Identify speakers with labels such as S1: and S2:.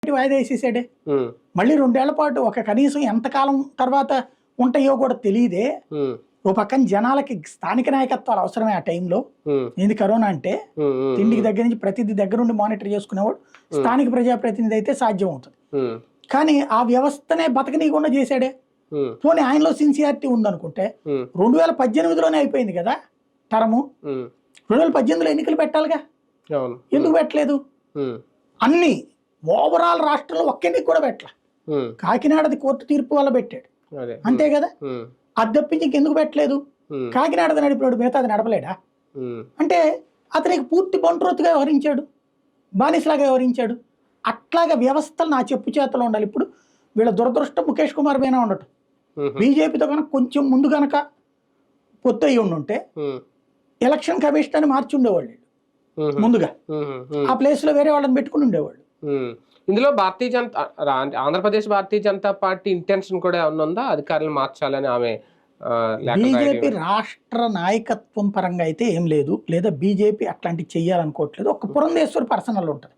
S1: వాయిదా వేసేసాడే. మళ్ళీ 2 ఏళ్ల పాటు ఒక కనీసం ఎంతకాలం తర్వాత ఉంటాయో కూడా తెలియదే. ఓ పక్కన జనాలకి స్థానిక నాయకత్వాలు అవసరమే ఆ టైంలో. ఇది కరోనా అంటే తిండికి దగ్గర నుంచి ప్రతిదీ దగ్గర నుండి మానిటర్ చేసుకునేవాడు స్థానిక ప్రజాప్రతినిధి అయితే సాధ్యం అవుతుంది. కానీ ఆ వ్యవస్థనే బతకనీయకుండా చేశాడే. పోనీ ఆయనలో సిన్సియారిటీ ఉందనుకుంటే 2018లోనే అయిపోయింది కదా టర్ము. 2018లో ఎన్నికలు పెట్టాలిగా, ఎందుకు పెట్టలేదు? అన్ని ఓవరాల్ రాష్ట్రంలో ఒక్క ఎన్నిక కూడా పెట్టలే. కాకినాడది కోర్టు తీర్పు వల్ల పెట్టాడు అంతే కదా. అది తప్పించి ఇంకెందుకు పెట్టలేదు? కాకినాడది నడిపినాడు, మిగతాది నడపలేడా? అంటే అతనికి పూర్తి బంట్రోతుగా వ్యవహరించాడు, బానిసలాగా వ్యవహరించాడు. అట్లాగా వ్యవస్థలు నా చెప్పు చేతలో ఉండాలి. ఇప్పుడు వీళ్ళ దురదృష్టం ముఖేష్ కుమార్ మీనా ఉండటం. బీజేపీతో కనుక కొంచెం ముందు కనుక పొత్తు అయ్యి ఉండుంటే ఎలక్షన్ కమిషన్ అని మార్చి ఉండేవాళ్ళు ముందుగా. ఆ ప్లేస్ లో వేరే వాళ్ళని పెట్టుకుని ఉండేవాళ్ళు.
S2: ఇందులో భారతీయ జనతా ఆంధ్రప్రదేశ్ భారతీయ జనతా పార్టీ ఇంటెన్షన్ కూడా ఏమన్నా ఉందా అధికారులను మార్చాలని? ఆమె
S1: బీజేపీ రాష్ట్ర నాయకత్వం పరంగా అయితే ఏం లేదు, లేదా బీజేపీ అట్లాంటివి చెయ్యాలనుకోవట్లేదు. ఒక పురంధేశ్వరి పర్సనల్ ఉంటుంది.